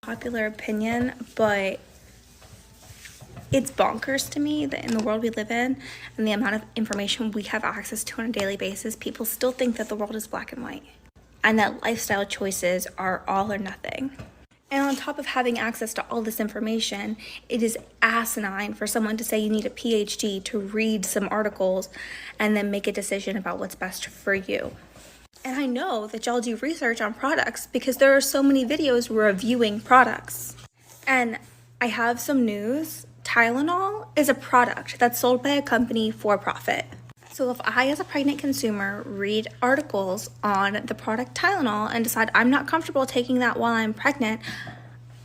Popular opinion, but it's bonkers to me that in the world we live in and the amount of information we have access to on a daily basis, people still think that the world is black and white and that lifestyle choices are all or nothing. And on top of having access to all this information, it is asinine for someone to say you need a PhD to read some articles and then make a decision about what's best for you. And I know that y'all do research on products because there are so many videos reviewing products. And I have some news. Tylenol is a product that's sold by a company for profit. So if I, as a pregnant consumer, read articles on the product Tylenol and decide I'm not comfortable taking that while I'm pregnant,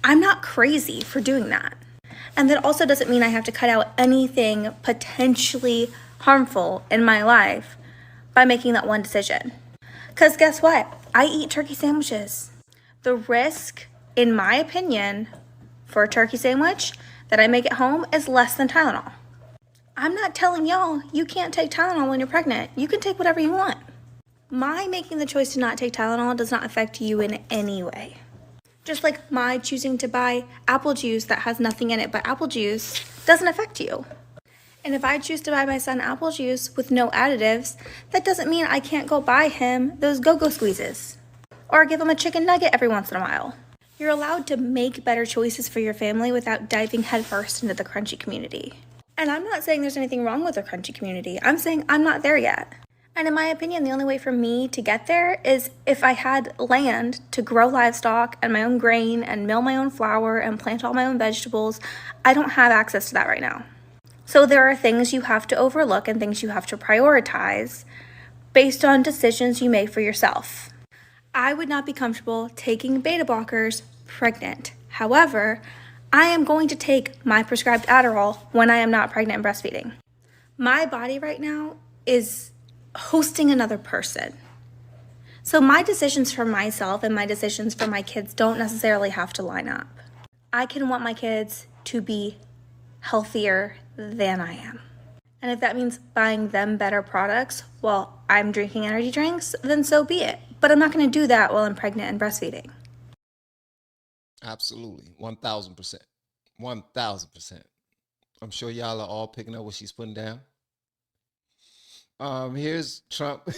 I'm not crazy for doing that. And that also doesn't mean I have to cut out anything potentially harmful in my life by making that one decision. Because guess what? I eat turkey sandwiches. The risk, in my opinion, for a turkey sandwich that I make at home is less than Tylenol. I'm not telling y'all you can't take Tylenol when you're pregnant. You can take whatever you want. My making the choice to not take Tylenol does not affect you in any way. Just like my choosing to buy apple juice that has nothing in it but apple juice doesn't affect you. And if I choose to buy my son apple juice with no additives, that doesn't mean I can't go buy him those go-go squeezes or give him a chicken nugget every once in a while. You're allowed to make better choices for your family without diving headfirst into the crunchy community. And I'm not saying there's anything wrong with the crunchy community. I'm saying I'm not there yet. And in my opinion, the only way for me to get there is if I had land to grow livestock and my own grain and mill my own flour and plant all my own vegetables. I don't have access to that right now. So there are things you have to overlook and things you have to prioritize based on decisions you make for yourself. I would not be comfortable taking beta blockers pregnant. However, I am going to take my prescribed Adderall when I am not pregnant and breastfeeding. My body right now is hosting another person. So my decisions for myself and my decisions for my kids don't necessarily have to line up. I can want my kids to be healthier than I am. And if that means buying them better products while I'm drinking energy drinks, then so be it. But I'm not going to do that while I'm pregnant and breastfeeding. Absolutely. 1,000%. 1,000%. I'm sure y'all are all picking up what she's putting down. Here's Trump.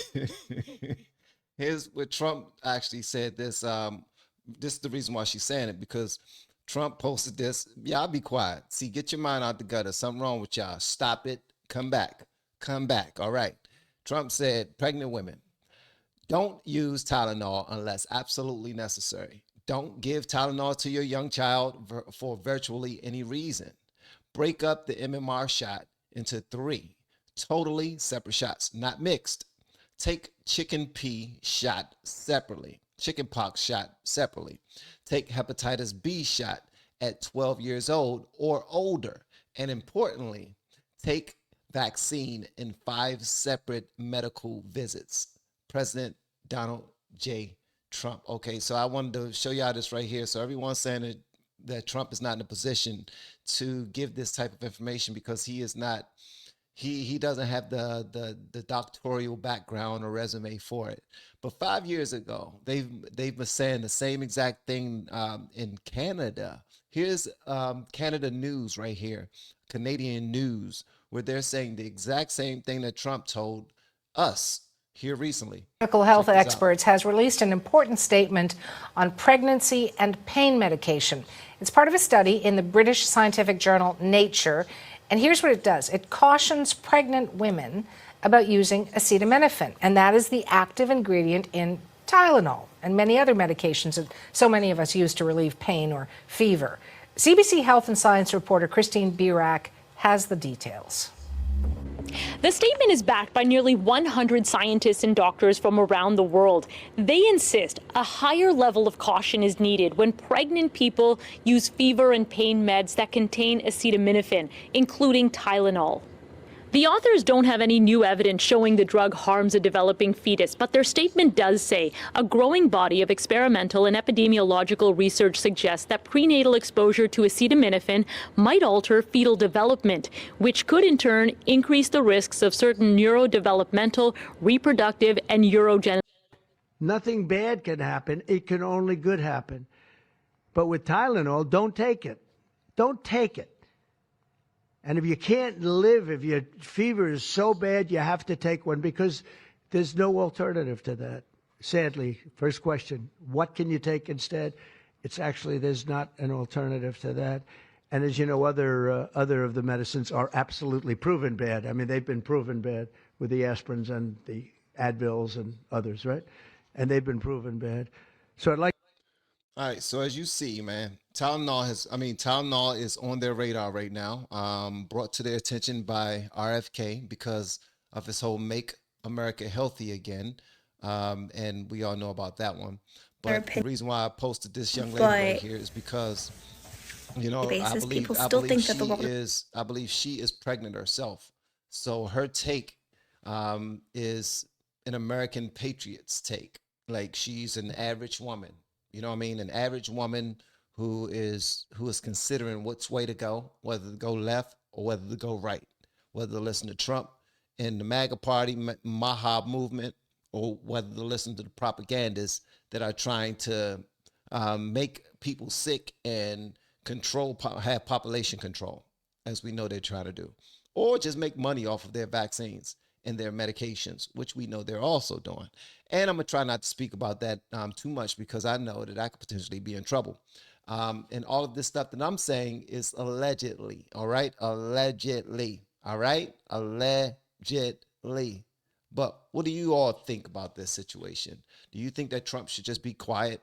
Here's what Trump actually said this. This is the reason why she's saying it, because Trump posted this. Y'all be quiet. See, get your mind out the gutter. Something wrong with y'all. Stop it. Come back. Come back. All right. Trump said, pregnant women, don't use Tylenol unless absolutely necessary. Don't give Tylenol to your young child for virtually any reason. Break up the MMR shot into 3 totally separate shots, not mixed. Take chicken shot separately. Chickenpox shot separately. Take hepatitis B shot at 12 years old or older. And importantly, take vaccine in 5 separate medical visits. President Donald J. Trump. Okay, so I wanted to show y'all this right here. So everyone's saying that Trump is not in a position to give this type of information because he is not, he doesn't have the doctoral background or resume for it. But 5 years ago, they've been saying the same exact thing in Canada. Here's Canada News right here, Canadian News, where they're saying the exact same thing that Trump told us here recently. Medical health experts has released an important statement on pregnancy and pain medication. It's part of a study in the British scientific journal Nature. And here's what it does. It cautions pregnant women about using acetaminophen, and that is the active ingredient in Tylenol and many other medications that so many of us use to relieve pain or fever. CBC Health and Science reporter Christine Birak has the details. The statement is backed by nearly 100 scientists and doctors from around the world. They insist a higher level of caution is needed when pregnant people use fever and pain meds that contain acetaminophen, including Tylenol. The authors don't have any new evidence showing the drug harms a developing fetus, but their statement does say a growing body of experimental and epidemiological research suggests that prenatal exposure to acetaminophen might alter fetal development, which could in turn increase the risks of certain neurodevelopmental, reproductive, and urogenital. Nothing bad can happen. It can only good happen. But with Tylenol, don't take it. Don't take it. And if you can't live, if your fever is so bad, you have to take one because there's no alternative to that. Sadly, first question, what can you take instead? It's actually, there's not an alternative to that. And as you know, other of the medicines are absolutely proven bad. I mean, they've been proven bad with the aspirins and the Advils and others, right? And they've been proven bad. So I'd like. All right, so as you see, man, Tylenol is on their radar right now, brought to their attention by RFK because of this whole Make America Healthy Again, and we all know about that one. But the reason why I posted this young lady right here is because, you know, I believe she is pregnant herself. So her take is an American patriot's take. Like, she's an average woman. You know what I mean? An average woman who is considering which way to go, whether to go left or whether to go right, whether to listen to Trump and the MAGA party, Maha movement, or whether to listen to the propagandists that are trying to make people sick and have population control, as we know they're trying to do, or just make money off of their vaccines and their medications, which we know they're also doing. And I'm gonna try not to speak about that too much because I know that I could potentially be in trouble. And all of this stuff that I'm saying is allegedly, all right? Allegedly, all right? Allegedly. But what do you all think about this situation? Do you think that Trump should just be quiet,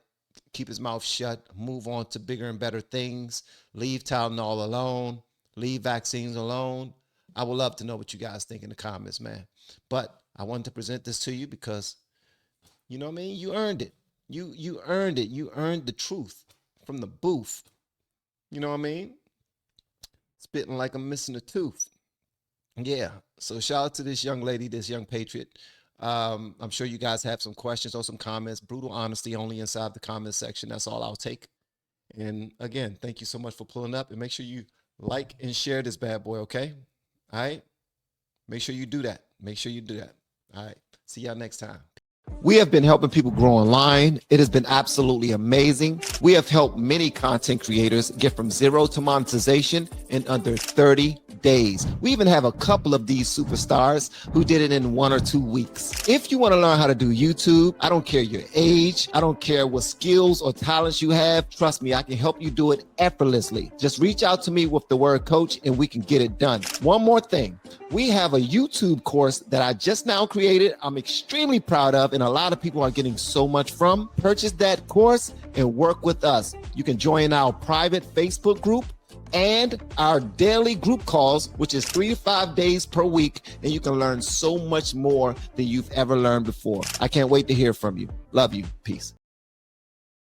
keep his mouth shut, move on to bigger and better things, leave Tylenol alone, leave vaccines alone? I would love to know what you guys think in the comments, man. But I wanted to present this to you because, you know what I mean? You earned it. You earned it. You earned the truth from the booth. You know what I mean? Spitting like I'm missing a tooth. Yeah. So shout out to this young lady, this young patriot. I'm sure you guys have some questions or some comments. Brutal honesty only inside the comment section. That's all I'll take. And again, thank you so much for pulling up. And make sure you like and share this bad boy, okay? All right? Make sure you do that. Make sure you do that. All right. See y'all next time. We have been helping people grow online. It has been absolutely amazing. We have helped many content creators get from zero to monetization in under 30 days. We even have a couple of these superstars who did it in 1 or 2 weeks. If you want to learn how to do YouTube, I don't care your age, I don't care what skills or talents you have. Trust me, I can help you do it effortlessly. Just reach out to me with the word coach and we can get it done. One more thing. We have a YouTube course that I just now created. I'm extremely proud of, and a lot of people are getting so much from. Purchase that course and work with us. You can join our private Facebook group and our daily group calls, which is 3 to 5 days per week, and you can learn so much more than you've ever learned before. I can't wait to hear from you. Love you. Peace.